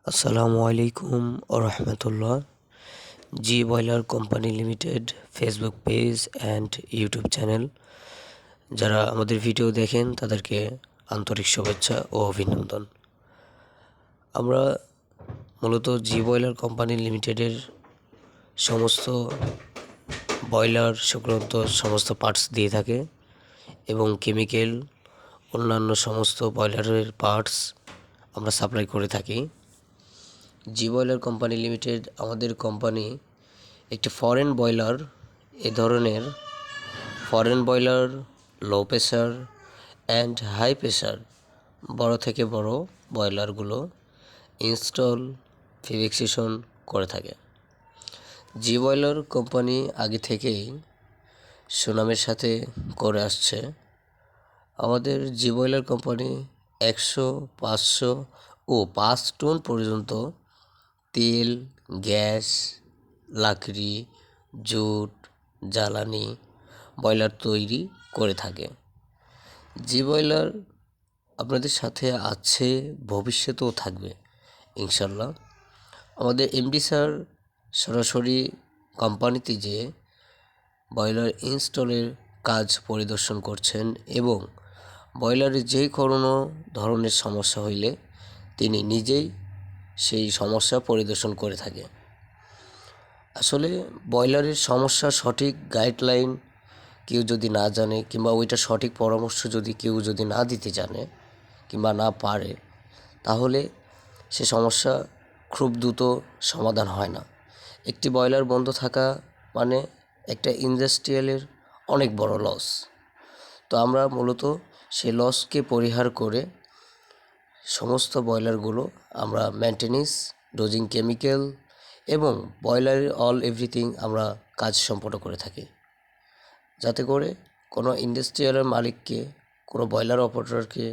আসসালামু আলাইকুম ও রহমতুল্লাহ। G boiler company limited Facebook page and YouTube channel, যারা আমাদের ভিডিও দেখেন তাদেরকে আন্তরিক শুভেচ্ছা ও অভিনন্দন। আমরা মূলত জি বয়লার কোম্পানি লিমিটেডের সমস্ত বয়লার সংক্রান্ত সমস্ত পার্টস দিয়ে থাকে এবং কেমিক্যাল অন্যান্য সমস্ত বয়লারের পার্টস আমরা সাপ্লাই করে থাকি। জি বয়লার কোম্পানি লিমিটেড আমাদের কোম্পানি একটি ফরেন বয়লার, এ ধরনের foreign boiler low pressure and high pressure বড় থেকে বড় বয়লারগুলো ইনস্টল ফিক্সেশন করে থাকে। জি বয়লার কোম্পানি আগে থেকেই সুনামের সাথে করে আসছে। আমাদের জি বয়লার কোম্পানি 100, 500 ও 5 টন পর্যন্ত তেল, গ্যাস, লাকড়ি, জুট, জ্বালানি বয়লার তৈরি করে থাকে। জি বয়লার আপনাদের সাথে আছে, ভবিষ্যতেও থাকবে ইনশাল্লাহ। আমাদের এমডি স্যার সরাসরি কোম্পানিতে যেয়ে বয়লার ইনস্টলের কাজ পরিদর্শন করছেন এবং বয়লারে যে কোনো ধরনের সমস্যা হইলে তিনি নিজেই সেই সমস্যা পরিদর্শন করে থাকে। আসলে বয়লারের সমস্যা সঠিক গাইডলাইন কেউ যদি না জানে কিংবা ওইটা সঠিক পরামর্শ যদি কেউ যদি না দিতে জানে কিংবা না পারে, তাহলে সে সমস্যা খুব দ্রুত সমাধান হয় না। একটি বয়লার বন্ধ থাকা মানে একটা ইন্ডাস্ট্রিয়ালের অনেক বড় লস। তো আমরা মূলত সেই লসকে পরিহার করে সমস্ত বয়লারগুলো আমরা মেনটেনেন্স, ডোজিং কেমিক্যাল এবং বয়লারের অল এভরিথিং আমরা কাজ সম্পন্ন করে থাকি, যাতে করে কোনো ইন্ডাস্ট্রিয়ালের মালিককে, কোনো বয়লার অপারেটরকে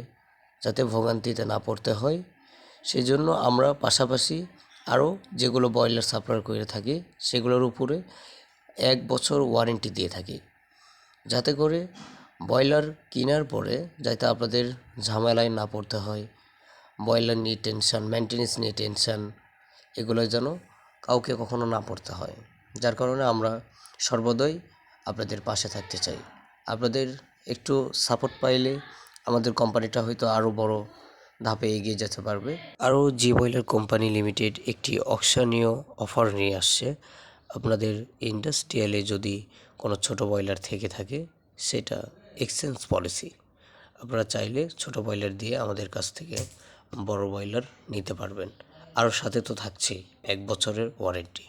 যাতে ভোগান্তিতে না পড়তে হয়, সেই জন্য আমরা পাশাপাশি আরও যেগুলো বয়লার সাপ্লাই করে থাকি সেগুলোর উপরে 1 বছর ওয়ারেন্টি দিয়ে থাকি, যাতে করে বয়লার কেনার পরে যাতে আপনাদের ঝামেলায় না পড়তে হয়। বয়লার নিয়ে টেনশন, মেনটেনেন্স নিয়ে টেনশন, এগুলো যেন কাউকে কখনো না পড়তে হয়। যার কারণে আমরা সর্বদাই আপনাদের পাশে থাকতে চাই। আপনাদের একটু সাপোর্ট পাইলে আমাদের কোম্পানিটা হয়তো আরও বড় ধাপে এগিয়ে যেতে পারবে। আরও জি বয়লার কোম্পানি লিমিটেড একটি অকশনীয় অফার নিয়ে আসছে। আপনাদের ইন্ডাস্ট্রিয়ালে যদি কোনো ছোট বয়লার থেকে থাকে, সেটা এক্সচেঞ্জ পলিসি। আপনারা চাইলে ছোট বয়লার দিয়ে আমাদের কাছ থেকে বড় বয়লার নিতে পারবেন। আর সাথে তো থাকছেই 1 বছরের ওয়ারেন্টি।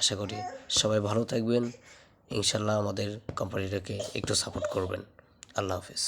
আশা করি সবাই ভালো থাকবেন। ইনশাল্লাহ আমাদের কোম্পানিটাকে একটু সাপোর্ট করবেন। আল্লাহ হাফেজ।